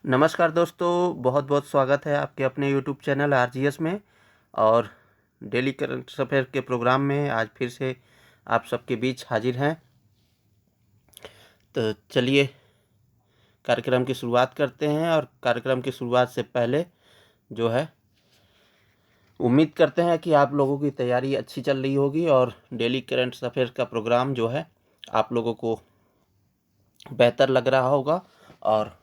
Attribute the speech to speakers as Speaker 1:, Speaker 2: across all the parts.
Speaker 1: नमस्कार दोस्तों, बहुत बहुत स्वागत है आपके अपने यूट्यूब चैनल आरजीएस में। और डेली करंट अफेयर के प्रोग्राम में आज फिर से आप सबके बीच हाजिर हैं। तो चलिए कार्यक्रम की शुरुआत करते हैं। और कार्यक्रम की शुरुआत से पहले जो है उम्मीद करते हैं कि आप लोगों की तैयारी अच्छी चल रही होगी और डेली करंट अफेयर का प्रोग्राम जो है आप लोगों को बेहतर लग रहा होगा। और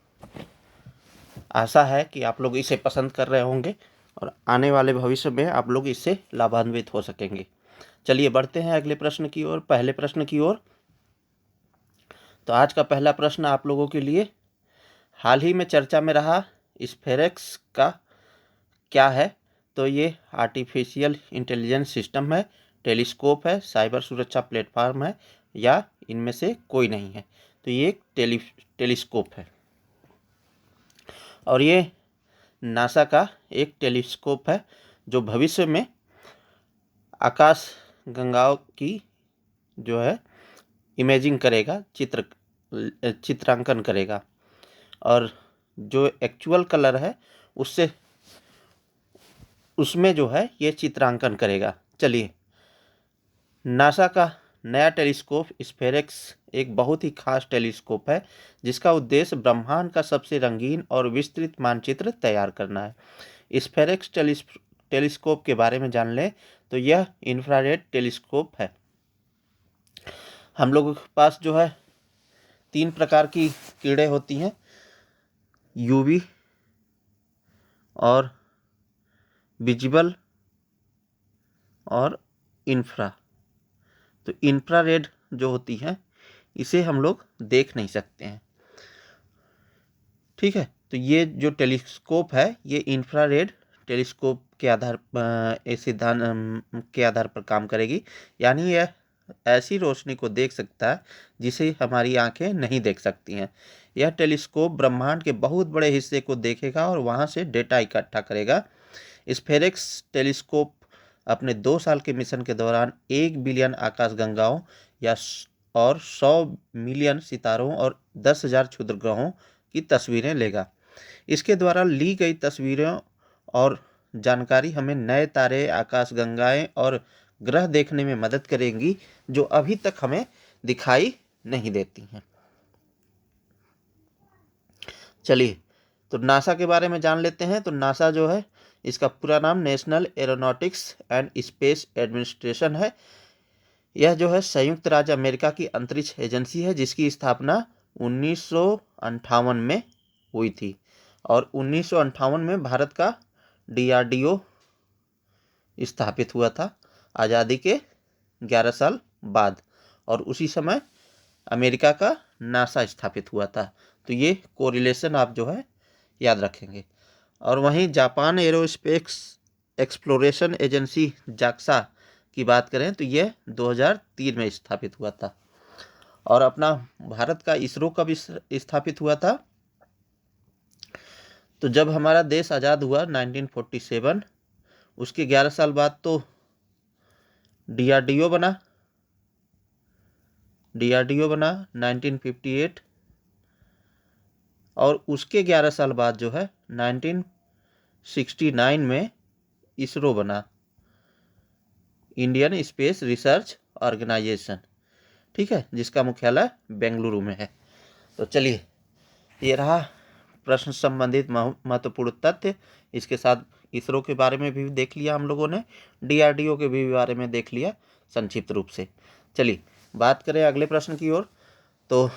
Speaker 1: आशा है कि आप लोग इसे पसंद कर रहे होंगे और आने वाले भविष्य में आप लोग इससे लाभान्वित हो सकेंगे। चलिए बढ़ते हैं अगले प्रश्न की ओर, पहले प्रश्न की ओर। तो आज का पहला प्रश्न आप लोगों के लिए हाल ही में चर्चा में रहा स्फेरेक्स का क्या है। तो ये आर्टिफिशियल इंटेलिजेंस सिस्टम है, टेलीस्कोप है, साइबर सुरक्षा प्लेटफॉर्म है, या इनमें से कोई नहीं है। तो ये एक टेलीस्कोप है और ये नासा का एक टेलीस्कोप है जो भविष्य में आकाश गंगाओं की जो है इमेजिंग करेगा, चित्रांकन करेगा। और जो एक्चुअल कलर है उससे उसमें जो है ये चित्रांकन करेगा। चलिए, नासा का नया टेलीस्कोप स्फेरेक्स एक बहुत ही खास टेलीस्कोप है जिसका उद्देश्य ब्रह्मांड का सबसे रंगीन और विस्तृत मानचित्र तैयार करना है। स्फेरेक्स टेलीस्कोप के बारे में जान लें तो यह इंफ्रारेड टेलीस्कोप है। हम लोगों के पास जो है 3 प्रकार की किरणें होती हैं, यूवी और विजिबल और इंफ्रा। तो इंफ्रारेड जो होती है इसे हम लोग देख नहीं सकते हैं, ठीक है। तो ये जो टेलीस्कोप है ये इंफ्रारेड टेलीस्कोप के आधार सिद्धांत के आधार पर काम करेगी। यानी यह ऐसी रोशनी को देख सकता है जिसे हमारी आंखें नहीं देख सकती हैं। यह टेलीस्कोप ब्रह्मांड के बहुत बड़े हिस्से को देखेगा और वहां से डेटा इकट्ठा करेगा। स्फेरेक्स टेलीस्कोप अपने 2 साल के मिशन के दौरान 1 बिलियन आकाशगंगाओं या और 100 मिलियन सितारों और 10,000 क्षुद्र ग्रहों की तस्वीरें लेगा। इसके द्वारा ली गई तस्वीरें और जानकारी हमें नए तारे, आकाशगंगाएं और ग्रह देखने में मदद करेंगी जो अभी तक हमें दिखाई नहीं देती हैं। चलिए, तो नासा के बारे में जान लेते हैं। तो नासा जो है इसका पूरा नाम national aeronautics and space administration है। यह जो है संयुक्त राज्य अमेरिका की अंतरिक्ष एजेंसी है जिसकी स्थापना 1958 में हुई थी। और 1958 में भारत का डीआरडीओ स्थापित हुआ था आज़ादी के 11 साल बाद। और उसी समय अमेरिका का नासा स्थापित हुआ था। तो ये कोरिलेशन आप जो है याद रखेंगे। और वहीं Japan aerospace exploration agency JAXA की बात करें तो यह 2003 में स्थापित हुआ था। और अपना भारत का इसरो कब स्थापित हुआ था? तो जब हमारा देश आज़ाद हुआ 1947, उसके 11 साल बाद तो डीआरडीओ बना 1958। और उसके 11 साल बाद जो है 1969 में इसरो बना, इंडियन स्पेस रिसर्च ऑर्गेनाइजेशन, ठीक है, जिसका मुख्यालय बेंगलुरु में है। तो चलिए, ये रहा प्रश्न संबंधित महत्वपूर्ण तथ्य। इसके साथ इसरो के बारे में भी देख लिया हम लोगों ने, डीआरडीओ के भी बारे में देख लिया संक्षिप्त रूप से। चलिए बात करें अगले प्रश्न की ओर। तो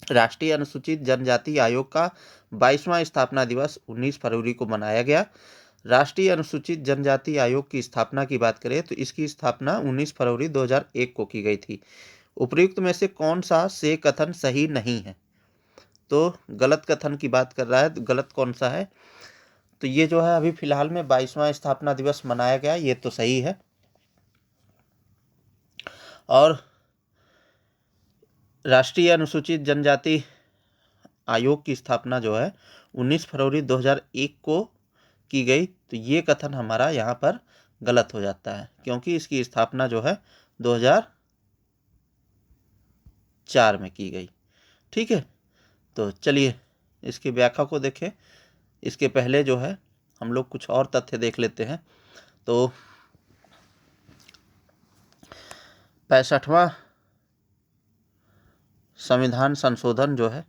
Speaker 1: राष्ट्रीय अनुसूचित जनजाति आयोग का 22वां स्थापना दिवस 19 फरवरी को मनाया गया। राष्ट्रीय अनुसूचित जनजाति आयोग की स्थापना की बात करें तो इसकी स्थापना 19 फरवरी 2001 को की गई थी। उपयुक्त में से कौन सा से कथन सही नहीं है? तो गलत कथन की बात कर रहा है, तो गलत कौन सा है? तो ये जो है अभी फिलहाल में 22वां स्थापना दिवस मनाया गया, ये तो सही है। और राष्ट्रीय अनुसूचित जनजाति आयोग की स्थापना जो है 19 फरवरी 2001 को की गई, तो ये कथन हमारा यहाँ पर गलत हो जाता है क्योंकि इसकी स्थापना जो है 2004 में की गई, ठीक है। तो चलिए इसकी व्याख्या को देखें। इसके पहले जो है हम लोग कुछ और तथ्य देख लेते हैं। तो 65वां संविधान संशोधन जो है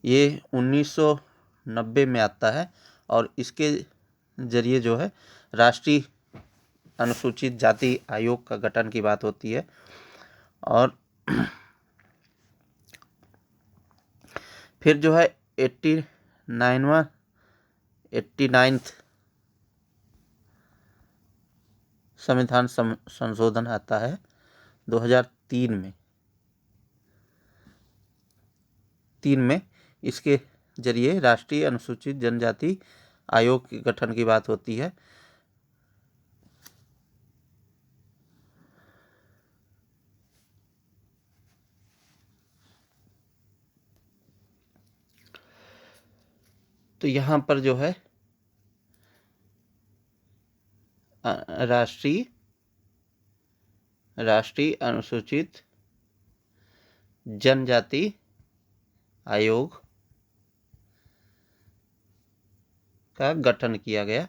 Speaker 1: ये 1990 में आता है और इसके जरिए जो है राष्ट्रीय अनुसूचित जाति आयोग का गठन की बात होती है। और फिर जो है 89th संविधान संशोधन आता है 2003 में। इसके जरिए राष्ट्रीय अनुसूचित जनजाति आयोग के गठन की बात होती है। तो यहाँ पर जो है राष्ट्रीय अनुसूचित जनजाति आयोग का गठन किया गया,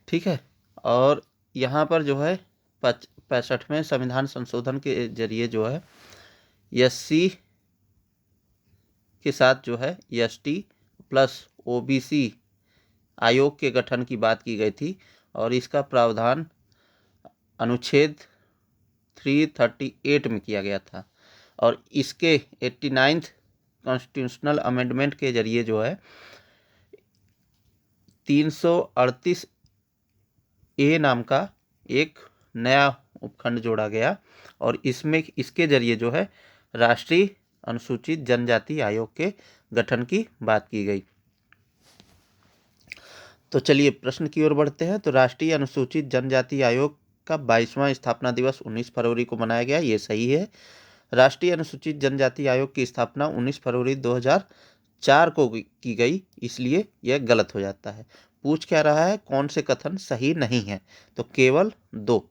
Speaker 1: ठीक है। और यहाँ पर जो है 65वें संविधान संशोधन के जरिए जो है SC के साथ जो है ST प्लस OBC आयोग के गठन की बात की गई थी और इसका प्रावधान अनुच्छेद 338 में किया गया था। और इसके 89th कॉन्स्टिट्यूशनल अमेंडमेंट के जरिए जो है 338A नाम का एक नया उपखंड जोड़ा गया और इसके जरिए जो है राष्ट्रीय अनुसूचित जनजाति आयोग के गठन की बात की गई। तो चलिए प्रश्न की ओर बढ़ते हैं। तो राष्ट्रीय अनुसूचित जनजाति आयोग का 22वां स्थापना दिवस 19 फरवरी को मनाया गया, ये सही है। राष्ट्रीय अनुसूचित जनजाति आयोग की स्थापना 19 फरवरी 2004 को की गई, इसलिए यह गलत हो जाता है। पूछ क्या रहा है, कौन से कथन सही नहीं है? तो केवल 2।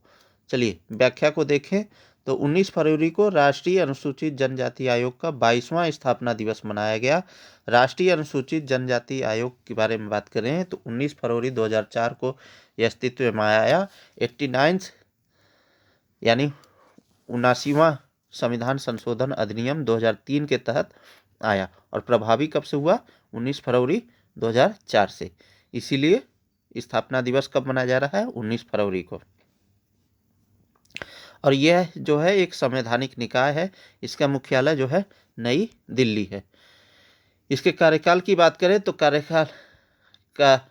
Speaker 1: चलिए व्याख्या को देखें। तो 19 फरवरी को राष्ट्रीय अनुसूचित जनजाति आयोग का 22वां स्थापना दिवस मनाया गया। राष्ट्रीय अनुसूचित जनजाति आयोग के बारे में बात करें तो 19 फरवरी 2004 को यह अस्तित्व में आया। 89 यानी 79वां संविधान संशोधन अधिनियम 2003 के तहत आया और प्रभावी कब से हुआ? 19 फरवरी 2004 से। इसीलिए स्थापना दिवस कब मनाया जा रहा है? 19 फरवरी को। और यह जो है एक संवैधानिक निकाय है, इसका मुख्यालय जो है नई दिल्ली है। इसके कार्यकाल की बात करें तो कार्यकाल का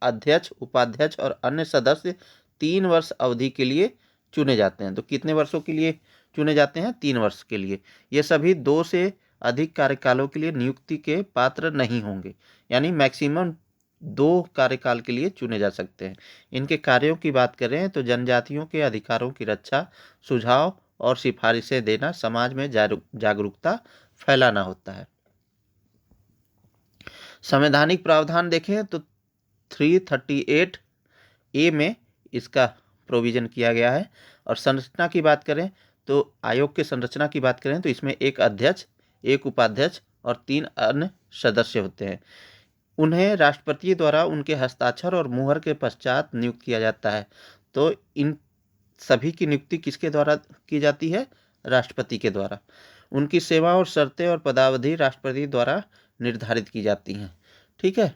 Speaker 1: अध्यक्ष, उपाध्यक्ष और अन्य सदस्य 3 वर्ष अवधि के लिए चुने जाते हैं। तो कितने वर्षों के लिए चुने जाते हैं? 3 वर्ष के लिए। ये सभी 2 से अधिक कार्यकालों के लिए नियुक्ति के पात्र नहीं होंगे, यानी मैक्सिमम 2 कार्यकाल के लिए चुने जा सकते हैं। इनके कार्यों की बात करें तो जनजातियों के अधिकारों की रक्षा, सुझाव और सिफारिशें देना, समाज में जागरूकता फैलाना होता है। संवैधानिक प्रावधान देखें तो 338A में इसका प्रोविजन किया गया है। और संरचना की बात करें तो आयोग के संरचना की बात करें तो इसमें एक अध्यक्ष, एक उपाध्यक्ष और 3 अन्य सदस्य होते हैं। उन्हें राष्ट्रपति द्वारा उनके हस्ताक्षर और मुहर के पश्चात नियुक्त किया जाता है। तो इन सभी की नियुक्ति किसके द्वारा की जाती है? राष्ट्रपति के द्वारा। उनकी सेवा और शर्तें और पदावधि राष्ट्रपति द्वारा निर्धारित की जाती हैं, ठीक है।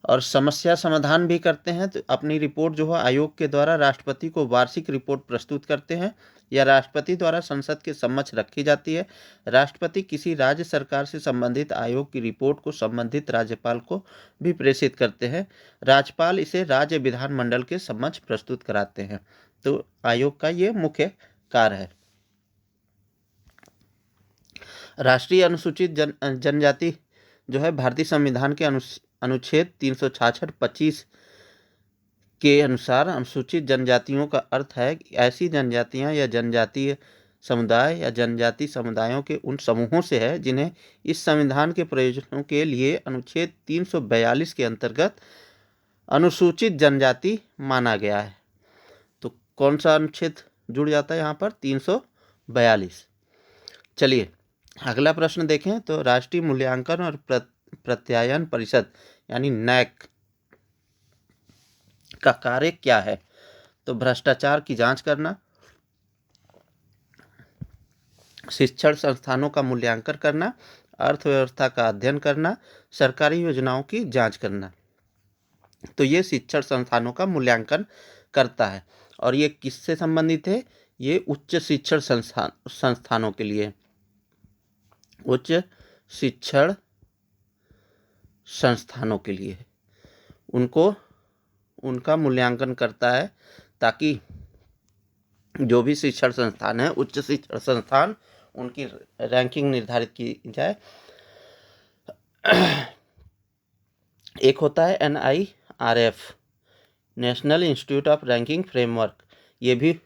Speaker 1: और समस्या समाधान भी करते हैं। तो अपनी रिपोर्ट जो है आयोग के द्वारा राष्ट्रपति को वार्षिक रिपोर्ट प्रस्तुत करते हैं। यह राष्ट्रपति द्वारा संसद के समक्ष रखी जाती है। राष्ट्रपति किसी राज्य सरकार से संबंधित आयोग की रिपोर्ट को संबंधित राज्यपाल को भी प्रेषित करते हैं। राज्यपाल इसे राज्य विधानमंडल के समक्ष प्रस्तुत कराते हैं। तो आयोग का ये मुख्य कार्य है। राष्ट्रीय अनुसूचित जनजाति जो है भारतीय संविधान के अनुच्छेद 366(25) के अनुसार अनुसूचित जनजातियों का अर्थ है कि ऐसी जनजातियां या जनजातीय समुदाय या जनजाति समुदायों के उन समूहों से है जिन्हें इस संविधान के प्रयोजनों के लिए अनुच्छेद 342 के अंतर्गत अनुसूचित जनजाति माना गया है। तो कौन सा अनुच्छेद जुड़ जाता है यहाँ पर? 342। चलिए अगला प्रश्न देखें तो राष्ट्रीय मूल्यांकन और प्रत्यायन परिषद यानी नैक का कार्य क्या है? तो भ्रष्टाचार की जांच करना, शिक्षण संस्थानों का मूल्यांकन करना, अर्थव्यवस्था का अध्ययन करना, सरकारी योजनाओं की जांच करना। तो ये शिक्षण संस्थानों का मूल्यांकन करता है और ये किससे संबंधित है? ये उच्च शिक्षण संस्थानों के लिए, उच्च शिक्षण संस्थानों के लिए उनका मूल्यांकन करता है ताकि जो भी शिक्षण संस्थान है, उच्च शिक्षण संस्थान, उनकी रैंकिंग निर्धारित की जाए। एक होता है NIRF, national institute of ranking framework, ये भी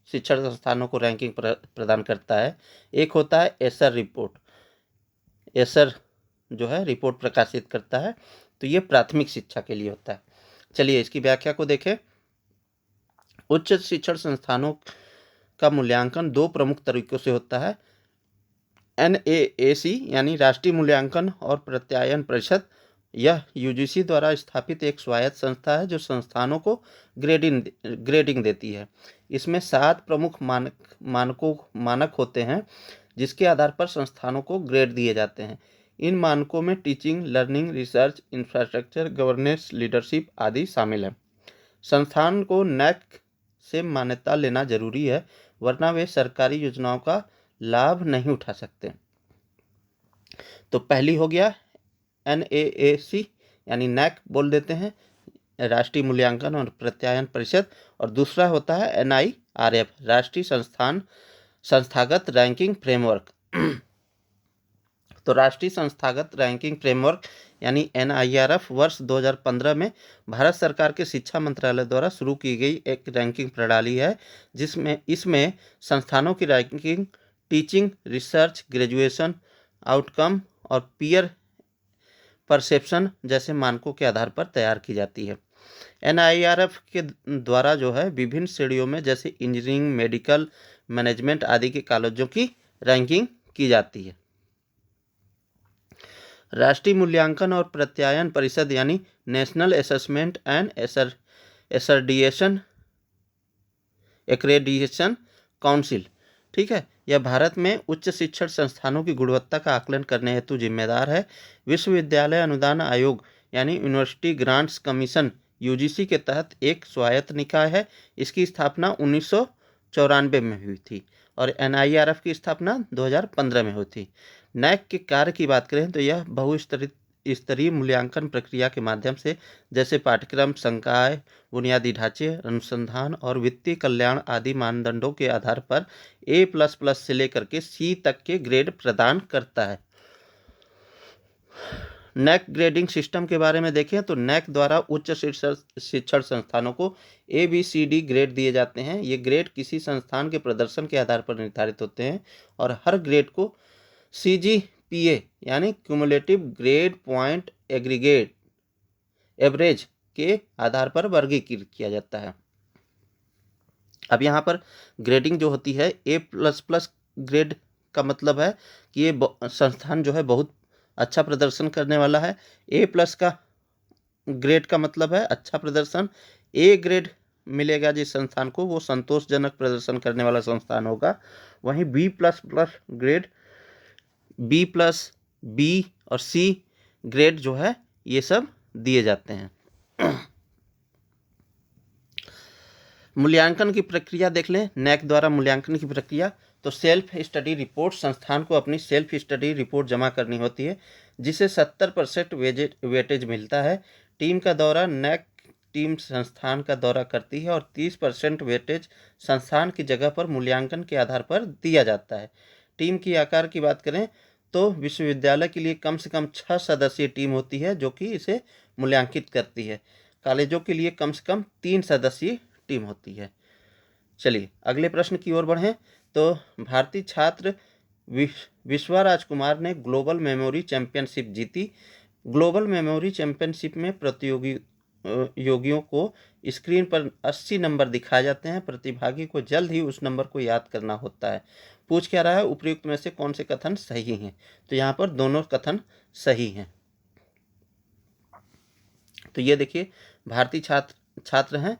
Speaker 1: शिक्षण संस्थानों को रैंकिंग प्रदान करता है। एक होता है एसर रिपोर्ट, एसर जो है रिपोर्ट प्रकाशित करता है। तो ये प्राथमिक शिक्षा के लिए होता है। चलिए इसकी व्याख्या को देखें। उच्च शिक्षण संस्थानों का मूल्यांकन दो प्रमुख तरीकों से होता है। NAAC यानी राष्ट्रीय मूल्यांकन और प्रत्यायन परिषद, यह UGC द्वारा स्थापित एक स्वायत्त संस्था है जो संस्थानों को ग्रेडिंग देती है। इसमें 7 प्रमुख मानक होते हैं जिसके आधार पर संस्थानों को ग्रेड दिए जाते हैं। इन मानकों में teaching, learning, research, infrastructure, governance, leadership आदि शामिल हैं। संस्थान को NAAC से मान्यता लेना जरूरी है, वरना वे सरकारी योजनाओं का लाभ नहीं उठा सकते। तो पहली हो गया NAAC यानी NAAC बोल देते हैं, राष्ट्रीय मूल्यांकन और प्रत्यायन परिषद, और दूसरा होता है NIRF, राष्ट्रीय संस्थागत रैंकिंग फ्रेमवर्क। तो राष्ट्रीय संस्थागत रैंकिंग फ्रेमवर्क यानी NIRF वर्ष 2015 में भारत सरकार के शिक्षा मंत्रालय द्वारा शुरू की गई एक रैंकिंग प्रणाली है, इसमें संस्थानों की ranking teaching, research, graduation outcome और पीयर परसेप्शन जैसे मानकों के आधार पर तैयार की जाती है। NIRF के द्वारा जो है विभिन्न श्रेणियों में जैसे इंजीनियरिंग, मेडिकल, मैनेजमेंट आदि के कॉलेजों की रैंकिंग की जाती है। राष्ट्रीय मूल्यांकन और प्रत्यायन परिषद यानी national assessment and accreditation council, ठीक है, यह भारत में उच्च शिक्षण संस्थानों की गुणवत्ता का आकलन करने हेतु जिम्मेदार है। विश्वविद्यालय अनुदान आयोग यानी यूनिवर्सिटी ग्रांट्स कमीशन UGC के तहत एक स्वायत्त निकाय है। इसकी स्थापना 1994 में हुई थी और NIRF की स्थापना 2015 में हुई थी। NAAC के कार्य की बात करें तो यह स्तरीय मूल्यांकन प्रक्रिया के माध्यम से जैसे पाठ्यक्रम, संकाय, बुनियादी ढांचे, अनुसंधान और वित्तीय कल्याण आदि मानदंडों के आधार पर A++ से लेकर के C तक के ग्रेड प्रदान करता है। NAAC ग्रेडिंग सिस्टम के बारे में देखें तो NAAC द्वारा उच्च शिक्षण संस्थानों को ABCD ग्रेड दिए जाते हैं। ये ग्रेड किसी संस्थान के प्रदर्शन के आधार पर निर्धारित होते हैं और हर ग्रेड को CGPA यानी क्यूमुलेटिव ग्रेड पॉइंट एवरेज के आधार पर वर्गीकृत किया जाता है। अब यहाँ पर ग्रेडिंग जो होती है, A++ ग्रेड का मतलब है कि ये संस्थान जो है बहुत अच्छा प्रदर्शन करने वाला है। A+ का ग्रेड का मतलब है अच्छा प्रदर्शन। A ग्रेड मिलेगा जिस संस्थान को, वो संतोषजनक प्रदर्शन करने वाला संस्थान होगा। वहीं B++ ग्रेड, B+, B और C ग्रेड जो है ये सब दिए जाते हैं। मूल्यांकन की प्रक्रिया देख लें। NAAC द्वारा मूल्यांकन की प्रक्रिया तो सेल्फ स्टडी रिपोर्ट, संस्थान को अपनी सेल्फ स्टडी रिपोर्ट जमा करनी होती है जिसे 70% वेटेज मिलता है। टीम का दौरा, NAAC टीम संस्थान का दौरा करती है और 30% वेटेज संस्थान की जगह पर मूल्यांकन के आधार पर दिया जाता है। टीम की आकार की बात करें तो विश्वविद्यालय के लिए कम से कम 6 सदस्यीय टीम होती है जो कि इसे मूल्यांकित करती है। कॉलेजों के लिए कम से कम 3 सदस्यीय टीम होती है। चलिए अगले प्रश्न की ओर बढ़ें तो भारतीय छात्र विश्वा राजकुमार ने ग्लोबल मेमोरी चैंपियनशिप जीती। ग्लोबल मेमोरी चैंपियनशिप में प्रतियोगियों को स्क्रीन पर 80 नंबर दिखाए जाते हैं। प्रतिभागी को जल्द ही उस नंबर को याद करना होता है। पूछ क्या रहा है, उपयुक्त में से कौन से कथन सही हैं। तो यहाँ पर दोनों कथन सही हैं। तो ये देखिए भारतीय छात्र हैं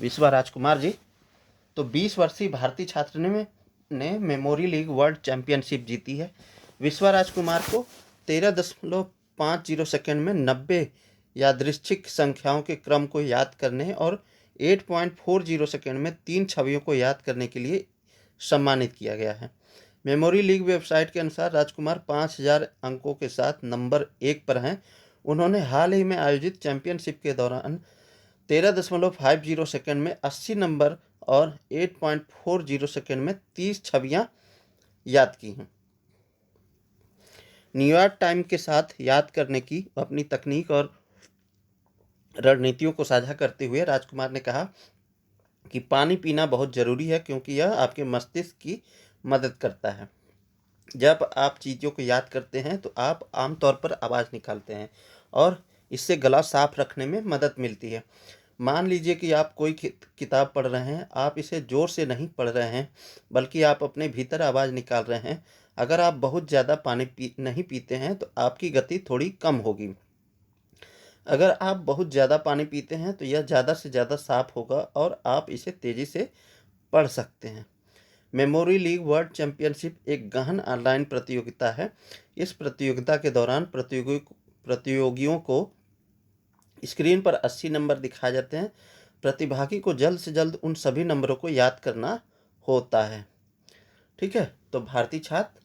Speaker 1: विश्वा राजकुमार जी। तो 20 वर्षीय भारतीय छात्र ने मेमोरी लीग वर्ल्ड चैंपियनशिप जीती है। विश्वा राजकुमार को 13.50 सेकंड में 90 यादृच्छिक संख्याओं के क्रम को याद करने और 8.40 सेकंड में 3 छवियों को याद करने के लिए सम्मानित किया गया है। मेमोरी लीग वेबसाइट के अनुसार राजकुमार 5000 अंकों के साथ नंबर 1 पर हैं। उन्होंने हाल ही में आयोजित चैंपियनशिप के दौरान 13.50 सेकंड में 80 नंबर और 8.40 सेकंड में 30 छवियां याद की हैं। न्यूयॉर्क टाइम के साथ याद करने की अपनी तकनीक और रणनीतियों को साझा करते हुए राजकुमार ने कहा कि पानी पीना बहुत ज़रूरी है क्योंकि यह आपके मस्तिष्क की मदद करता है। जब आप चीज़ों को याद करते हैं तो आप आमतौर पर आवाज़ निकालते हैं और इससे गला साफ रखने में मदद मिलती है। मान लीजिए कि आप कोई किताब पढ़ रहे हैं, आप इसे ज़ोर से नहीं पढ़ रहे हैं बल्कि आप अपने भीतर आवाज़ निकाल रहे हैं। अगर आप बहुत ज़्यादा पानी नहीं पीते हैं तो आपकी गति थोड़ी कम होगी। अगर आप बहुत ज़्यादा पानी पीते हैं तो यह ज़्यादा से ज़्यादा साफ होगा और आप इसे तेज़ी से पढ़ सकते हैं। मेमोरी लीग वर्ल्ड चैंपियनशिप एक गहन ऑनलाइन प्रतियोगिता है। इस प्रतियोगिता के दौरान प्रतियोगियों को स्क्रीन पर 80 नंबर दिखाए जाते हैं। प्रतिभागी को जल्द से जल्द उन सभी नंबरों को याद करना होता है। ठीक है, तो भारतीय छात्र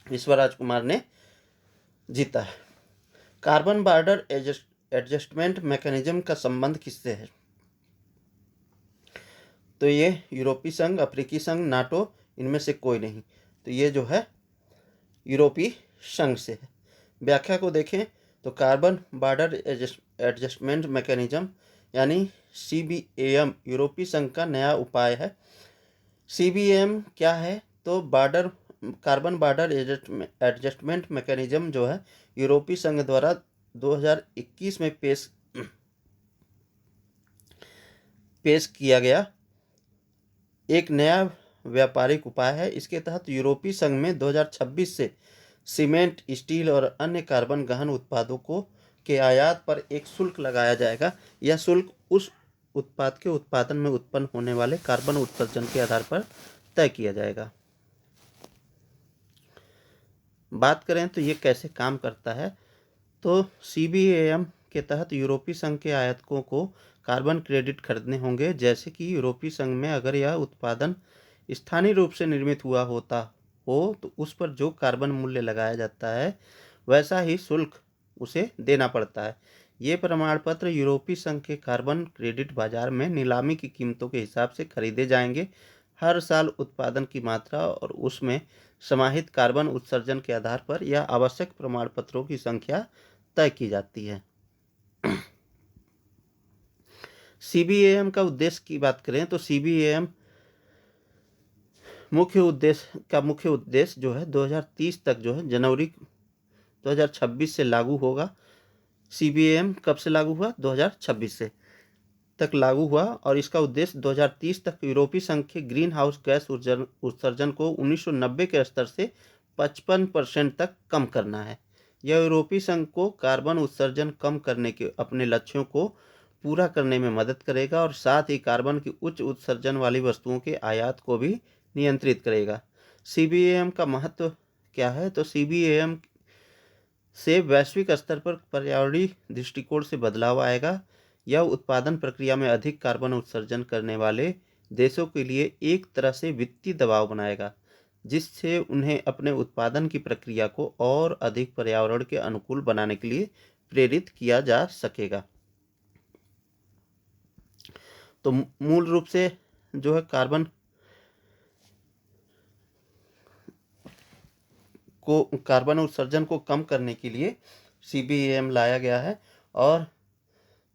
Speaker 1: विश्वा राजकुमार ने जीता है। कार्बन बॉर्डर एडजस्टमेंट मैकेनिज्म का संबंध किससे है? तो ये यूरोपीय संघ, अफ्रीकी संघ, नाटो, इनमें से कोई नहीं। तो ये जो है यूरोपीय संघ से है। व्याख्या को देखें तो कार्बन बॉर्डर एडजस्टमेंट मैकेनिज्म यानी CBAM यूरोपीय संघ का नया उपाय है। CBAM क्या है? तो कार्बन बॉर्डर एडजस्टमेंट मैकेनिज्म जो है यूरोपीय संघ द्वारा 2021 में पेश किया गया एक नया व्यापारिक उपाय है। इसके तहत यूरोपीय संघ में 2026 से सीमेंट, स्टील और अन्य कार्बन गहन उत्पादों के आयात पर एक शुल्क लगाया जाएगा। यह शुल्क उस उत्पाद के उत्पादन में उत्पन्न होने वाले कार्बन उत्सर्जन के आधार पर तय किया जाएगा। बात करें तो ये कैसे काम करता है, तो CBAM के तहत यूरोपीय संघ के आयातकों को कार्बन क्रेडिट खरीदने होंगे। जैसे कि यूरोपीय संघ में अगर यह उत्पादन स्थानीय रूप से निर्मित हुआ होता हो तो उस पर जो कार्बन मूल्य लगाया जाता है वैसा ही शुल्क उसे देना पड़ता है। ये प्रमाण पत्र यूरोपीय संघ के कार्बन क्रेडिट बाजार में नीलामी की कीमतों के हिसाब से खरीदे जाएंगे। हर साल उत्पादन की मात्रा और उसमें समाहित कार्बन उत्सर्जन के आधार पर यह आवश्यक प्रमाण पत्रों की संख्या तय की जाती है। CBAM का उद्देश्य की बात करें तो CBAM मुख्य उद्देश्य जो है 2030 तक जो है जनवरी 2026 से लागू होगा। CBAM कब से लागू हुआ? 2026 से तक लागू हुआ और इसका उद्देश्य 2030 तक यूरोपीय संघ के ग्रीन हाउस गैस उत्सर्जन को 1990 के स्तर से 55% तक कम करना है। यह यूरोपीय संघ को कार्बन उत्सर्जन कम करने के अपने लक्ष्यों को पूरा करने में मदद करेगा और साथ ही कार्बन की उच्च उत्सर्जन वाली वस्तुओं के आयात को भी नियंत्रित करेगा। CBAM का महत्व क्या है? तो CBAM से वैश्विक स्तर पर पर्यावरणीय दृष्टिकोण से बदलाव आएगा। यह उत्पादन प्रक्रिया में अधिक कार्बन उत्सर्जन करने वाले देशों के लिए एक तरह से वित्तीय दबाव बनाएगा, जिससे उन्हें अपने उत्पादन की प्रक्रिया को और अधिक पर्यावरण के अनुकूल बनाने के लिए प्रेरित किया जा सकेगा। तो मूल रूप से जो है कार्बन उत्सर्जन को कम करने के लिए CBAM लाया गया है। और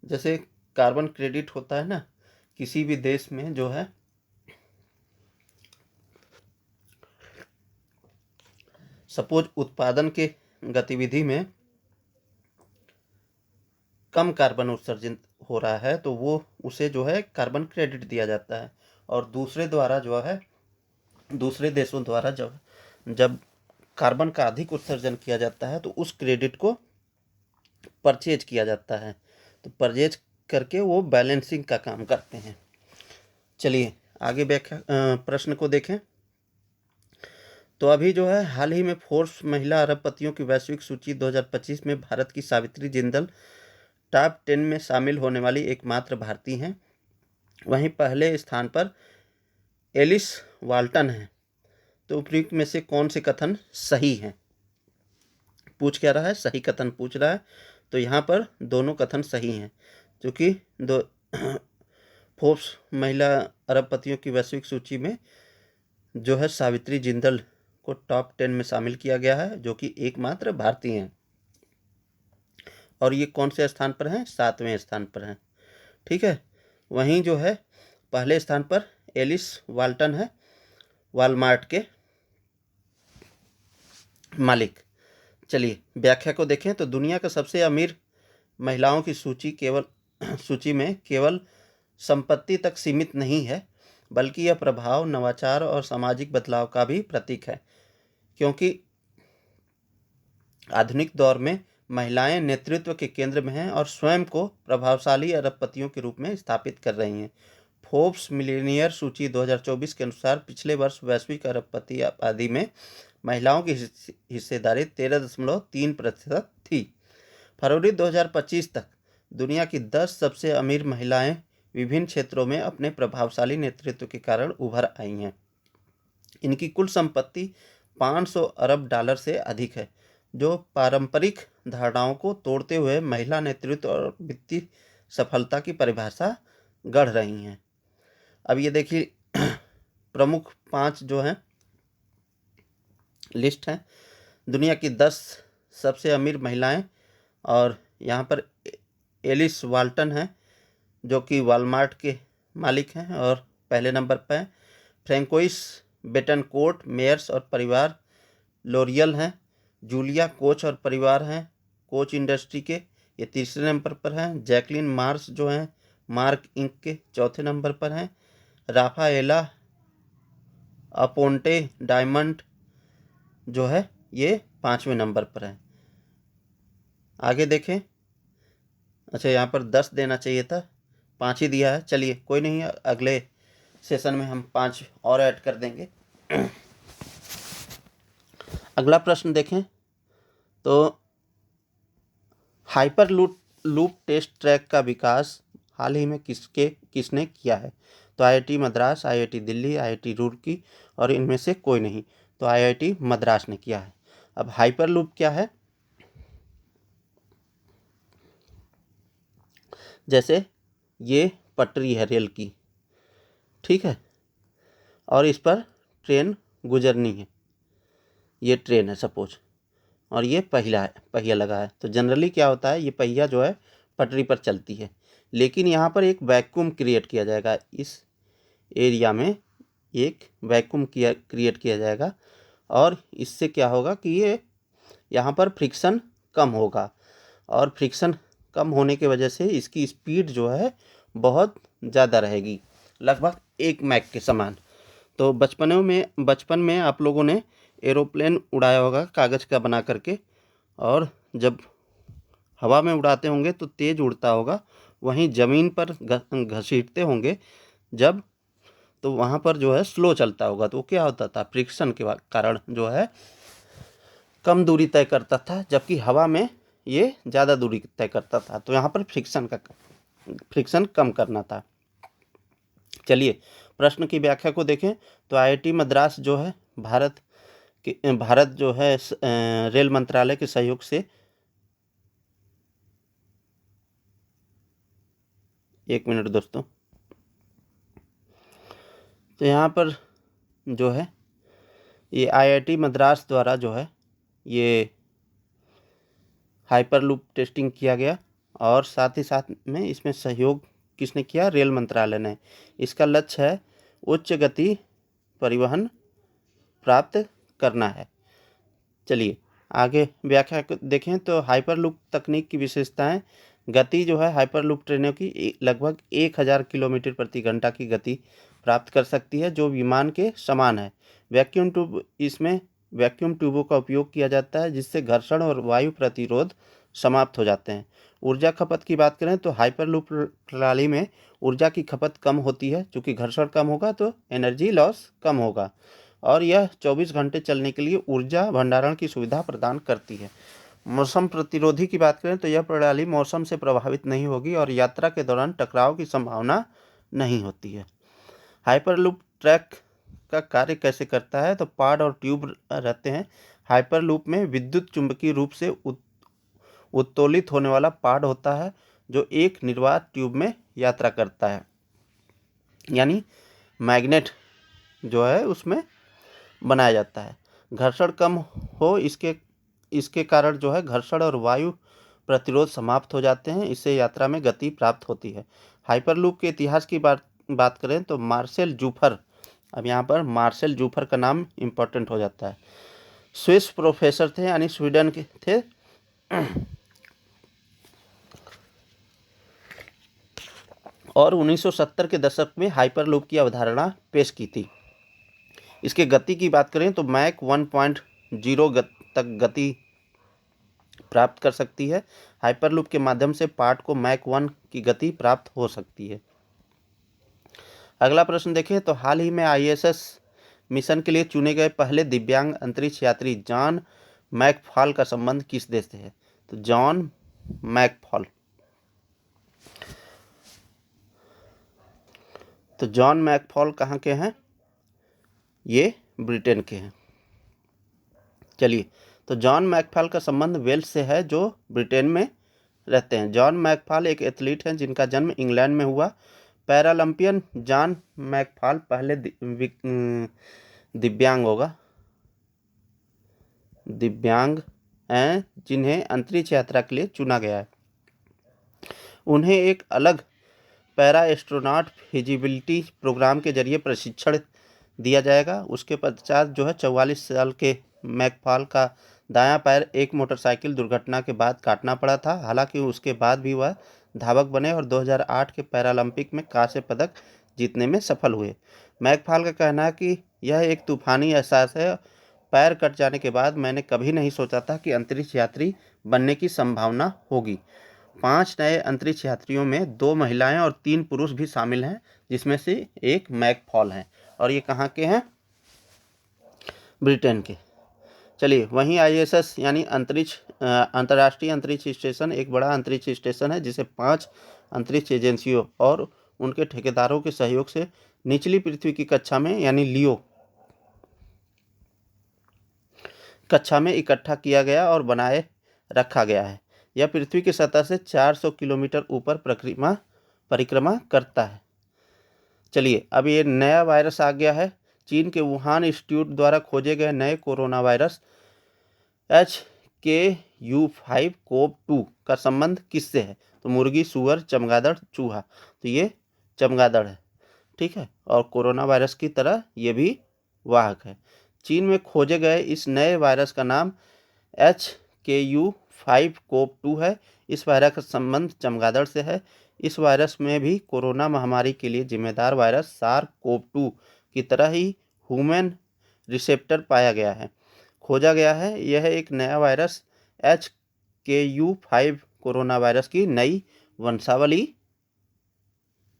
Speaker 1: जैसे कार्बन क्रेडिट होता है ना, किसी भी देश में जो है सपोज उत्पादन के गतिविधि में कम कार्बन उत्सर्जित हो रहा है तो वो उसे जो है कार्बन क्रेडिट दिया जाता है, और दूसरे द्वारा जो है दूसरे देशों द्वारा जब जब कार्बन का अधिक उत्सर्जन किया जाता है तो उस क्रेडिट को परचेज किया जाता है। तो परचेज करके वो बैलेंसिंग का काम करते हैं। चलिए आगे व्याख्या प्रश्न को देखें। तो अभी जो है हाल ही में फोर्ब्स महिला अरबपतियों की वैश्विक सूची 2025 में भारत की सावित्री जिंदल टॉप 10 में शामिल होने वाली एकमात्र भारतीय हैं। वहीं पहले स्थान पर एलिस वाल्टन है। तो उपयुक्त में से कौन से कथन सही हैं? पूछ क्या रहा है? सही कथन पूछ रहा है। तो यहाँ पर दोनों कथन सही हैं, क्योंकि दो फोर्ब्स महिला अरबपतियों की वैश्विक सूची में जो है सावित्री जिंदल को टॉप 10 में शामिल किया गया है, जो कि एकमात्र भारतीय हैं। और ये कौन से स्थान पर हैं? 7वें स्थान पर हैं। ठीक है। वहीं जो है पहले स्थान पर एलिस वाल्टन है, वॉलमार्ट के मालिक। चलिए व्याख्या को देखें। तो दुनिया का सबसे अमीर महिलाओं की सूची में केवल संपत्ति तक सीमित नहीं है, बल्कि यह प्रभाव, नवाचार और सामाजिक बदलाव का भी प्रतीक है, क्योंकि आधुनिक दौर में महिलाएं नेतृत्व के केंद्र में हैं और स्वयं को प्रभावशाली अरबपतियों के रूप में स्थापित कर रही हैं। फोर्ब्स मिलेनियर सूची 2024 के अनुसार पिछले वर्ष वैश्विक अरबपति आबादी में महिलाओं की हिस्सेदारी 13.3% थी। फरवरी 2025 तक दुनिया की 10 सबसे अमीर महिलाएं विभिन्न क्षेत्रों में अपने प्रभावशाली नेतृत्व के कारण उभर आई हैं। इनकी कुल संपत्ति 500 अरब डॉलर से अधिक है, जो पारंपरिक धारणाओं को तोड़ते हुए महिला नेतृत्व और वित्तीय सफलता की परिभाषा गढ़ रही हैं। अब ये देखिए प्रमुख 5 जो हैं लिस्ट हैं दुनिया की 10 सबसे अमीर महिलाएं, और यहाँ पर एलिस वाल्टन हैं जो कि वॉलमार्ट के मालिक हैं और पहले नंबर पर हैं। फ्रैंकोइस बेटनकोर्ट मेयर्स और परिवार लोरियल हैं। जूलिया कोच और परिवार हैं कोच इंडस्ट्री के, ये तीसरे नंबर पर हैं। जैकलिन मार्स जो हैं मार्क इंक के चौथे नंबर पर हैं। राफाएला अपोंटे डायमंड जो है ये 5वें नंबर पर है। आगे देखें। अच्छा यहाँ पर 10 देना चाहिए था, 5 ही दिया है। चलिए कोई नहीं, अगले सेशन में हम 5 और ऐड कर देंगे। अगला प्रश्न देखें। तो हाइपर लूप टेस्ट ट्रैक का विकास हाल ही में किसने किया है? तो IIT Madras, IIT Delhi, IIT Roorkee और इनमें से कोई नहीं। तो आईआईटी मद्रास ने किया है। अब हाइपर लूप क्या है? जैसे ये पटरी है रेल की, ठीक है, और इस पर ट्रेन गुजरनी है। ये ट्रेन है सपोज, और ये पहिया लगा है। तो जनरली क्या होता है, ये पहिया जो है पटरी पर चलती है, लेकिन यहाँ पर एक वैक्यूम क्रिएट किया जाएगा। इस एरिया में एक वैक्यूम क्रिएट किया जाएगा, और इससे क्या होगा कि ये यहाँ पर फ्रिक्शन कम होगा, और फ्रिक्शन कम होने की वजह से इसकी स्पीड जो है बहुत ज़्यादा रहेगी, लगभग 1 मैक के समान। तो बचपन में आप लोगों ने एरोप्लेन उड़ाया होगा कागज़ का बना करके, और जब हवा में उड़ाते होंगे तो तेज़ उड़ता होगा, वहीं ज़मीन पर घसीटते होंगे जब, तो वहाँ पर जो है स्लो चलता होगा। तो क्या होता था, फ्रिक्शन के कारण जो है कम दूरी तय करता था, जबकि हवा में ये ज़्यादा दूरी तय करता था। तो यहाँ पर फ्रिक्शन कम करना था। चलिए प्रश्न की व्याख्या को देखें। तो आईआईटी मद्रास जो है भारत जो है रेल मंत्रालय के सहयोग से, एक मिनट दोस्तों, तो यहाँ पर जो है ये आईआईटी मद्रास द्वारा जो है ये हाइपरलूप टेस्टिंग किया गया, और साथ ही साथ में इसमें सहयोग किसने किया? रेल मंत्रालय ने। इसका लक्ष्य है उच्च गति परिवहन प्राप्त करना है। चलिए आगे व्याख्या को देखें। तो हाइपरलूप तकनीक की विशेषताएं, गति जो है हाइपरलूप ट्रेनों की लगभग 1000 किलोमीटर प्रति घंटा की गति प्राप्त कर सकती है, जो विमान के समान है। इसमें वैक्यूम ट्यूबों का उपयोग किया जाता है, जिससे घर्षण और वायु प्रतिरोध समाप्त हो जाते हैं। ऊर्जा खपत की बात करें तो हाइपरलूप प्रणाली में ऊर्जा की खपत कम होती है, चूँकि घर्षण कम होगा तो एनर्जी लॉस कम होगा, और यह 24 घंटे चलने के लिए ऊर्जा भंडारण की सुविधा प्रदान करती है। मौसम प्रतिरोधी की बात करें तो यह प्रणाली मौसम से प्रभावित नहीं होगी और यात्रा के दौरान टकराव की संभावना नहीं होती है। हाइपरलूप ट्रैक का कार्य कैसे करता है, तो पाड और ट्यूब रहते हैं। हाइपरलूप में विद्युत चुंबकीय रूप से उत्तोलित होने वाला पाड होता है, जो एक निर्वात ट्यूब में यात्रा करता है, यानी मैग्नेट जो है उसमें बनाया जाता है। घर्षण कम हो इसके कारण जो है घर्षण और वायु प्रतिरोध समाप्त हो जाते हैं, इससे यात्रा में गति प्राप्त होती है। हाइपरलूप के इतिहास की बात करें तो मार्सेल जूफर, अब यहाँ पर मार्सेल जूफर का नाम इम्पोर्टेंट हो जाता है, स्विस प्रोफेसर थे, यानी स्वीडन के थे। और 1970 के दशक में हाइपरलूप की अवधारणा पेश की थी। इसके गति की बात करें तो मैक 1.0 तक गति प्राप्त कर सकती है। हाइपरलूप के माध्यम से पार्ट को मैक 1 की गति प्राप्त हो सकती है। अगला प्रश्न देखें तो हाल ही में आईएसएस मिशन के लिए चुने गए पहले दिव्यांग अंतरिक्ष यात्री जॉन मैकफॉल का संबंध किस देश से है, तो जॉन मैकफॉल, तो जॉन मैकफॉल कहाँ के हैं, ये ब्रिटेन के हैं। चलिए, तो जॉन मैकफॉल का संबंध वेल्स से है, जो ब्रिटेन में रहते हैं। जॉन मैकफॉल एक एथलीट हैं जिनका जन्म इंग्लैंड में हुआ। पैरालंपियन जॉन मैकफॉल पहले दिव्यांग हैं जिन्हें अंतरिक्ष यात्रा के लिए चुना गया है। उन्हें एक अलग पैरा एस्ट्रोनॉट फिजिबिलिटी प्रोग्राम के जरिए प्रशिक्षण दिया जाएगा। उसके पश्चात जो है 44 साल के मैकफॉल का दायां पैर एक मोटरसाइकिल दुर्घटना के बाद काटना पड़ा था। हालांकि उसके बाद भी वह धावक बने और 2008 के पैरालंपिक में कांस्य पदक जीतने में सफल हुए। मैकफॉल का कहना है कि यह एक तूफानी एहसास है। पैर कट जाने के बाद मैंने कभी नहीं सोचा था कि अंतरिक्ष यात्री बनने की संभावना होगी। 5 नए अंतरिक्ष यात्रियों में 2 महिलाएं और 3 पुरुष भी शामिल हैं, जिसमें से एक मैकफॉल हैं, और ये कहाँ के हैं, ब्रिटेन के। चलिए, वहीं आईएसएस यानी अंतर्राष्ट्रीय अंतरिक्ष स्टेशन एक बड़ा अंतरिक्ष स्टेशन है, जिसे 5 अंतरिक्ष एजेंसियों और उनके ठेकेदारों के सहयोग से निचली पृथ्वी की कक्षा में यानी लियो कक्षा में इकट्ठा किया गया और बनाए रखा गया है। यह पृथ्वी की सतह से 400 किलोमीटर ऊपर परिक्रमा करता है। चलिए, अब ये नया वायरस आ गया है। चीन के वुहान इंस्टीट्यूट द्वारा खोजे गए नए कोरोना वायरस HKU5-CoV-2 का संबंध किससे है, तो मुर्गी, सुअर, चमगादड़, चूहा, तो ये चमगादड़ है, ठीक है, और कोरोना वायरस की तरह ये भी वाहक है। चीन में खोजे गए इस नए वायरस का नाम HKU5-CoV-2 है। इस वायरस का संबंध चमगादड़ से है। इस वायरस में भी कोरोना महामारी के लिए जिम्मेदार वायरस SARS-CoV-2 की तरह ही ह्यूमन रिसेप्टर पाया गया है, खोजा गया है। यह एक नया वायरस HKU5 कोरोना वायरस की नई वंशावली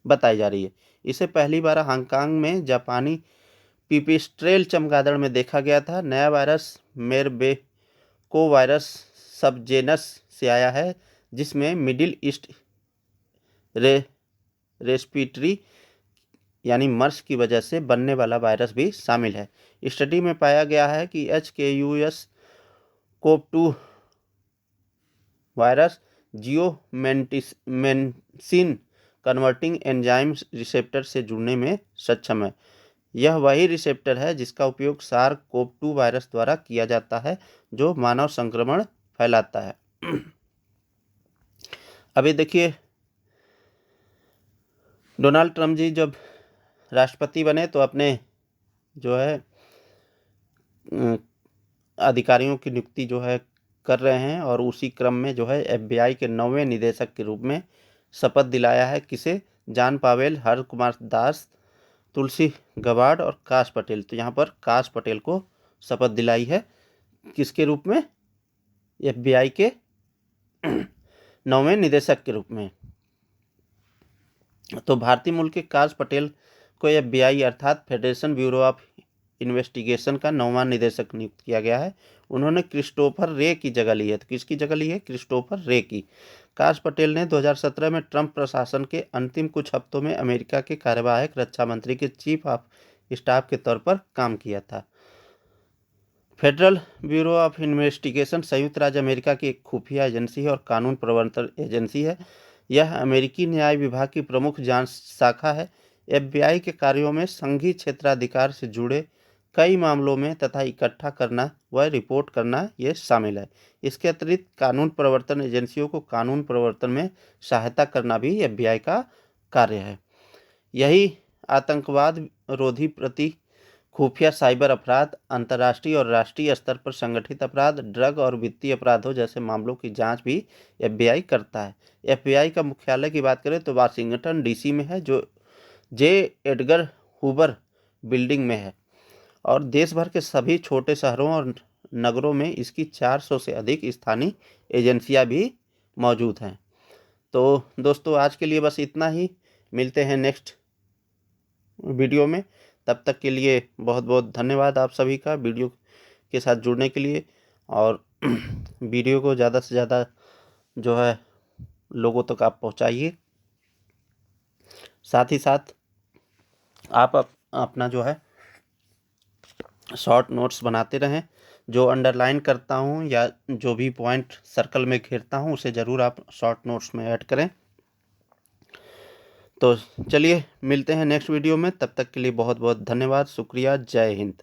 Speaker 1: बताई जा रही है। इसे पहली बार हांगकांग में जापानी पिपिस्ट्रेल चमगादड़ में देखा गया था। नया वायरस मेरबेको वायरस सबजेनस से आया है, जिसमें मिडिल ईस्ट रेस्पिरेटरी यानी मर्स की वजह से बनने वाला वायरस भी शामिल है। स्टडी में पाया गया है कि HKU5-CoV-2 वायरस जियोमेंसिन कन्वर्टिंग एंजाइम रिसेप्टर से जुड़ने में सक्षम है। यह वही रिसेप्टर है जिसका उपयोग SARS-CoV-2 वायरस द्वारा किया जाता है, जो मानव संक्रमण फैलाता है। अभी देखिए, डोनाल्ड ट्रंप जी जब राष्ट्रपति बने तो अपने जो है अधिकारियों की नियुक्ति जो है कर रहे हैं और उसी क्रम में जो है FBI के 9वें निदेशक के रूप में शपथ दिलाया है। किसे? जॉन पावेल, हर कुमार दास, तुलसी गबार्ड और काश पटेल। तो यहाँ पर काश पटेल को शपथ दिलाई है किसके रूप में? FBI के 9वें निदेशक के रूप में। तो भारतीय मूल के काश पटेल को FBI अर्थात फेडरेशन ब्यूरो ऑफ इन्वेस्टिगेशन का 9वां निदेशक नियुक्त किया गया है। उन्होंने क्रिस्टोफर रे की जगह ली है। तो किसकी जगह ली है? क्रिस्टोफर रे की। काश पटेल ने 2017 में ट्रंप प्रशासन के अंतिम कुछ हफ्तों में अमेरिका के कार्यवाहक रक्षा मंत्री के चीफ ऑफ स्टाफ के तौर पर काम किया था। फेडरल ब्यूरो ऑफ इन्वेस्टिगेशन संयुक्त राज्य अमेरिका की एक खुफिया एजेंसी है और कानून प्रवर्तन एजेंसी है। यह अमेरिकी न्याय विभाग की प्रमुख जांच शाखा है। FBI के कार्यों में संघीय क्षेत्राधिकार से जुड़े कई मामलों में तथा इकट्ठा करना व रिपोर्ट करना ये शामिल है। इसके अतिरिक्त कानून प्रवर्तन एजेंसियों को कानून प्रवर्तन में सहायता करना भी FBI का कार्य है। यही आतंकवाद रोधी प्रति खुफिया साइबर अपराध, अंतर्राष्ट्रीय और राष्ट्रीय स्तर पर संगठित अपराध, ड्रग और वित्तीय अपराधों जैसे मामलों की जांच भी FBI करता है। FBI का मुख्यालय की बात करें तो वाशिंगटन DC में है, जो J. एडगर हूवर बिल्डिंग में है और देश भर के सभी छोटे शहरों और नगरों में इसकी 400 से अधिक स्थानीय एजेंसियां भी मौजूद हैं। तो दोस्तों आज के लिए बस इतना ही। मिलते हैं नेक्स्ट वीडियो में। तब तक के लिए बहुत बहुत धन्यवाद आप सभी का वीडियो के साथ जुड़ने के लिए, और वीडियो को ज़्यादा से ज़्यादा जो है लोगों तक आप पहुंचाइए। साथ ही साथ आप अपना जो है शॉर्ट नोट्स बनाते रहें। जो अंडरलाइन करता हूं या जो भी पॉइंट सर्कल में घेरता हूं उसे ज़रूर आप शॉर्ट नोट्स में ऐड करें। तो चलिए मिलते हैं नेक्स्ट वीडियो में। तब तक के लिए बहुत बहुत धन्यवाद। शुक्रिया। जय हिंद।